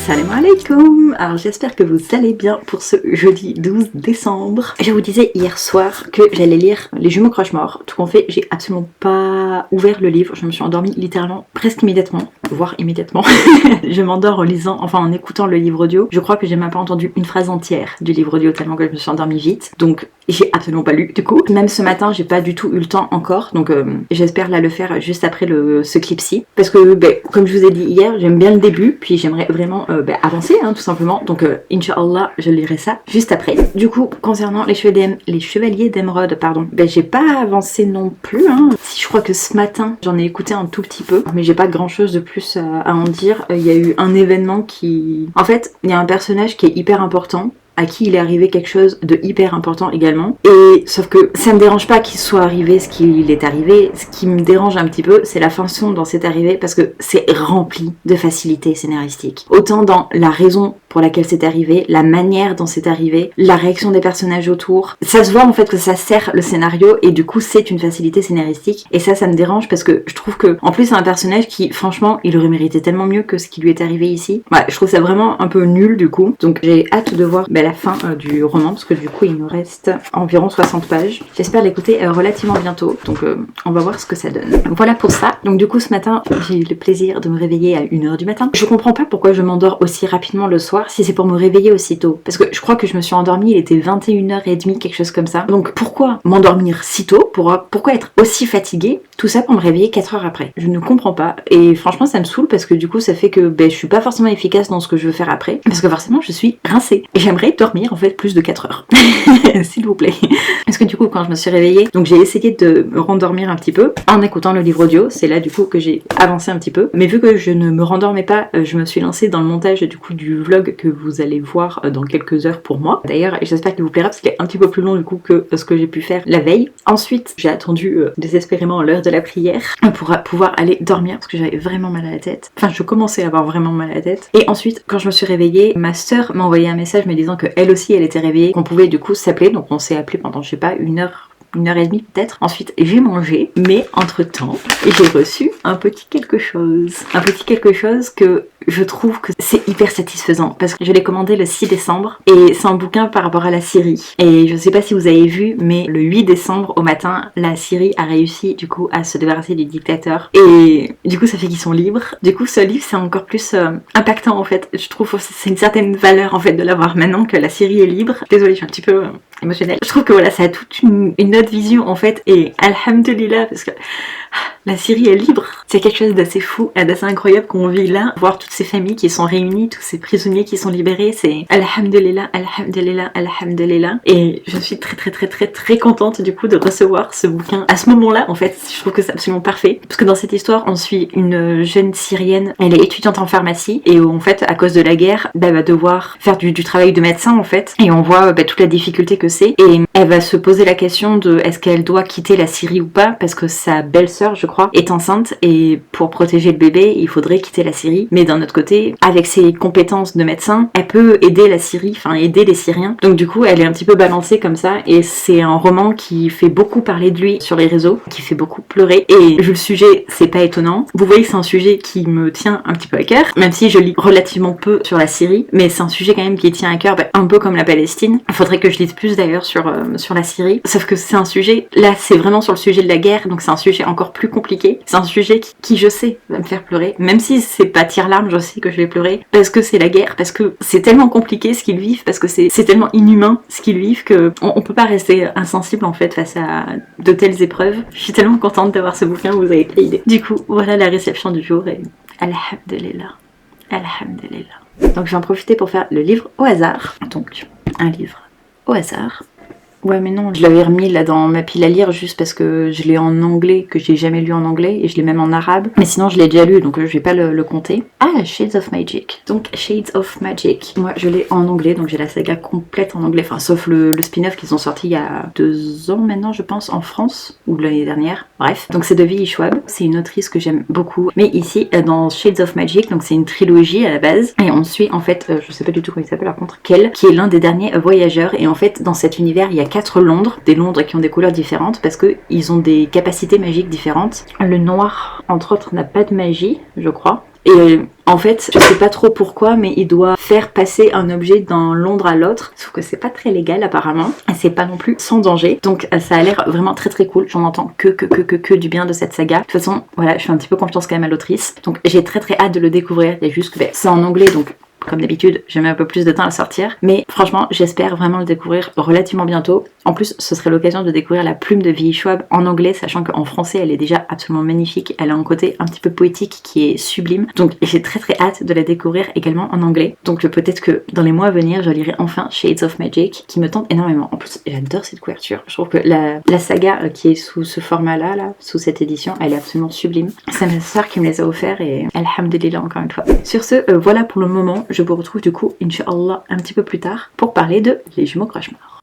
Salam alaikum. Alors j'espère que vous allez bien pour ce jeudi 12 décembre. Je vous disais hier soir que j'allais lire Les Jumeaux Croche-Morts. Tout en fait, j'ai absolument pas ouvert le livre. Je me suis endormie littéralement presque immédiatement, voire immédiatement. Je m'endors en lisant, enfin en écoutant le livre audio. Je crois que j'ai même pas entendu une phrase entière du livre audio tellement que je me suis endormie vite. Donc j'ai absolument pas lu du coup. Même ce matin, j'ai pas du tout eu le temps encore. Donc j'espère là le faire juste après ce clip-ci. Parce que comme je vous ai dit hier, j'aime bien le début. Puis j'aimerais vraiment avancer tout simplement. Donc Inch'Allah, je lirai ça juste après. Du coup, concernant les chevaliers d'émeraude, pardon, j'ai pas avancé non plus. Si je crois que ce matin, j'en ai écouté un tout petit peu. Mais j'ai pas grand chose de plus à en dire. Il y a eu un événement qui... En fait, il y a un personnage qui est hyper important, à qui il est arrivé quelque chose de hyper important également. Et sauf que ça me dérange pas qu'il soit arrivé ce qu'il est arrivé. Ce qui me dérange un petit peu, c'est la façon dont c'est arrivé, parce que c'est rempli de facilité scénaristique. Autant dans la raison pour laquelle c'est arrivé, la manière dont c'est arrivé, la réaction des personnages autour. Ça se voit en fait que ça sert le scénario et du coup c'est une facilité scénaristique. Et ça me dérange parce que je trouve que, en plus c'est un personnage qui, franchement, il aurait mérité tellement mieux que ce qui lui est arrivé ici. Ouais, je trouve ça vraiment un peu nul du coup. Donc j'ai hâte de voir la fin du roman, parce que du coup il nous reste environ 60 pages. J'espère l'écouter relativement bientôt. Donc on va voir ce que ça donne. Voilà pour ça. Donc du coup ce matin, j'ai eu le plaisir de me réveiller à 1h du matin. Je comprends pas pourquoi je m'endors aussi rapidement le soir, si c'est pour me réveiller aussitôt. Parce que je crois que je me suis endormie, il était 21h30, quelque chose comme ça. Donc pourquoi m'endormir si tôt? Pourquoi être aussi fatiguée? Tout ça pour me réveiller 4 heures après. Je ne comprends pas. Et franchement ça me saoule parce que du coup ça fait que je suis pas forcément efficace dans ce que je veux faire après. Parce que forcément je suis rincée. Et j'aimerais dormir en fait plus de 4 heures. S'il vous plaît. Parce que du coup quand je me suis réveillée, donc j'ai essayé de me rendormir un petit peu en écoutant le livre audio. C'est là du coup que j'ai avancé un petit peu. Mais vu que je ne me rendormais pas, je me suis lancée dans le montage du coup du vlog que vous allez voir dans quelques heures pour moi. D'ailleurs j'espère qu'il vous plaira parce qu'il est un petit peu plus long du coup que ce que j'ai pu faire la veille. Ensuite j'ai attendu désespérément l'heure de la prière pour pouvoir aller dormir parce que j'avais vraiment mal à la tête. Enfin je commençais à avoir vraiment mal à la tête. Et ensuite quand je me suis réveillée, ma sœur m'a envoyé un message me disant que elle aussi elle était réveillée, qu'on pouvait du coup s'appeler. Donc on s'est appelé pendant je sais pas 1h30 peut-être. Ensuite j'ai mangé, mais entre temps j'ai reçu un petit quelque chose. Un petit quelque chose que je trouve que c'est hyper satisfaisant parce que je l'ai commandé le 6 décembre et c'est un bouquin par rapport à la Syrie. Et je sais pas si vous avez vu, mais le 8 décembre au matin, la Syrie a réussi du coup à se débarrasser du dictateur et du coup ça fait qu'ils sont libres. Du coup ce livre c'est encore plus impactant en fait. Je trouve que c'est une certaine valeur en fait de l'avoir maintenant que la Syrie est libre. Désolée, je suis un petit peu émotionnelle. Je trouve que voilà, ça a toute une autre vision en fait et alhamdulillah parce que la Syrie est libre. C'est quelque chose d'assez fou et d'assez incroyable qu'on vit là. Voir toutes ces familles qui sont réunies, tous ces prisonniers qui sont libérés, c'est alhamdulillah, alhamdulillah, alhamdulillah. Et je suis très contente du coup de recevoir ce bouquin à ce moment-là. En fait, je trouve que c'est absolument parfait. Parce que dans cette histoire, on suit une jeune Syrienne. Elle est étudiante en pharmacie et en fait, à cause de la guerre, elle va devoir faire du travail de médecin en fait. Et on voit toute la difficulté que c'est. Et elle va se poser la question de est-ce qu'elle doit quitter la Syrie ou pas, parce que sa belle-sœur, je crois, est enceinte et pour protéger le bébé, il faudrait quitter la Syrie. Mais d'un autre côté, avec ses compétences de médecin, elle peut aider la Syrie, enfin aider les Syriens. Donc du coup, elle est un petit peu balancée comme ça et c'est un roman qui fait beaucoup parler de lui sur les réseaux, qui fait beaucoup pleurer. Et vu le sujet, c'est pas étonnant. Vous voyez que c'est un sujet qui me tient un petit peu à cœur, même si je lis relativement peu sur la Syrie, mais c'est un sujet quand même qui tient à cœur, un peu comme la Palestine. Il faudrait que je lise plus d'ailleurs sur la Syrie. Sauf que c'est un sujet, là c'est vraiment sur le sujet de la guerre, donc c'est un sujet encore plus compliqué. C'est un sujet qui je sais va me faire pleurer, même si c'est pas tire-larme, je sais que je vais pleurer parce que c'est la guerre, parce que c'est tellement compliqué ce qu'ils vivent, parce que c'est tellement inhumain ce qu'ils vivent que on peut pas rester insensible en fait face à de telles épreuves. Je suis tellement contente d'avoir ce bouquin, vous avez pas idée. Du coup, voilà la réception du jour et alhamdulillah, alhamdulillah. Donc je vais en profiter pour faire le livre au hasard. Donc un livre au hasard. Ouais mais non, je l'avais remis là dans ma pile à lire juste parce que je l'ai en anglais, que j'ai jamais lu en anglais, et je l'ai même en arabe. Mais sinon je l'ai déjà lu, donc je vais pas le compter. Ah, Shades of Magic. Donc Shades of Magic. Moi je l'ai en anglais, donc j'ai la saga complète en anglais, enfin sauf le spin-off qu'ils ont sorti il y a 2 ans maintenant je pense en France, ou l'année dernière. Bref, donc c'est de V.E. Schwab, c'est une autrice que j'aime beaucoup. Mais ici, dans Shades of Magic, donc c'est une trilogie à la base, et on suit en fait, je sais pas du tout comment il s'appelle par contre, Kel, qui est l'un des derniers voyageurs, et en fait dans cet univers il y a 4 Londres, des Londres qui ont des couleurs différentes parce qu'ils ont des capacités magiques différentes. Le noir, entre autres, n'a pas de magie, je crois. Et en fait, je sais pas trop pourquoi, mais il doit faire passer un objet d'un Londres à l'autre, sauf que c'est pas très légal apparemment, et c'est pas non plus sans danger, donc ça a l'air vraiment très très cool. J'en entends que du bien de cette saga. De toute façon, voilà, je fais un petit peu confiance quand même à l'autrice, donc j'ai très très hâte de le découvrir. Il y a juste que c'est en anglais, donc comme d'habitude, j'ai mis un peu plus de temps à sortir, mais franchement, j'espère vraiment le découvrir relativement bientôt. En plus, ce serait l'occasion de découvrir la plume de V.E. Schwab en anglais, sachant qu'en français, elle est déjà absolument magnifique. Elle a un côté un petit peu poétique qui est sublime. Donc, j'ai très très hâte de la découvrir également en anglais. Donc, peut-être que dans les mois à venir, je lirai enfin Shades of Magic, qui me tente énormément. En plus, j'adore cette couverture. Je trouve que la saga qui est sous ce format-là, sous cette édition, elle est absolument sublime. C'est ma soeur qui me les a offerts et alhamdulillah encore une fois. Sur ce, voilà pour le moment. Je vous retrouve du coup, Inch'Allah, un petit peu plus tard pour parler de Les Jumeaux Croche-Morts.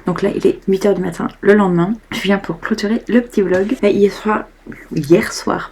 Donc là il est 8h du matin le lendemain, je viens pour clôturer le petit vlog. Hier soir,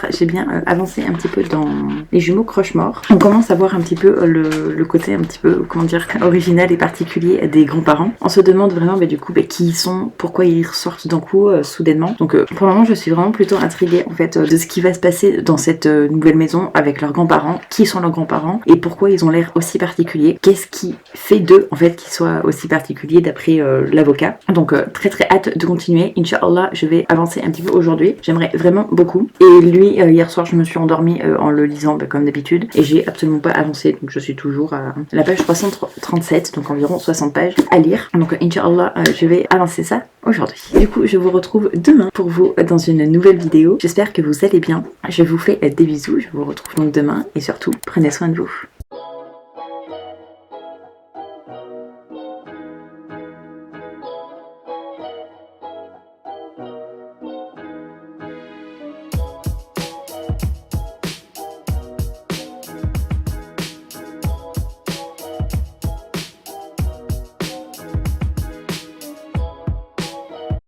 j'ai bien avancé un petit peu dans Les Jumeaux Croche-Morts. On commence à voir un petit peu le côté un petit peu, comment dire, original et particulier des grands-parents. On se demande vraiment du coup qui ils sont, pourquoi ils ressortent d'un coup soudainement. Donc pour le moment je suis vraiment plutôt intriguée en fait de ce qui va se passer dans cette nouvelle maison avec leurs grands-parents, qui sont leurs grands-parents et pourquoi ils ont l'air aussi particuliers. Qu'est-ce qui fait d'eux en fait qu'ils soient aussi particuliers d'après l'avocat. Donc très très hâte de continuer. Inch'Allah, je vais avancer un petit peu aujourd'hui. J'aimerais vraiment beaucoup. Et lui, hier soir, je me suis endormie en le lisant comme d'habitude. Et j'ai absolument pas avancé. Donc je suis toujours à la page 337, donc environ 60 pages à lire. Donc Inch'Allah, je vais avancer ça aujourd'hui. Du coup, je vous retrouve demain pour vous dans une nouvelle vidéo. J'espère que vous allez bien. Je vous fais des bisous. Je vous retrouve donc demain. Et surtout, prenez soin de vous.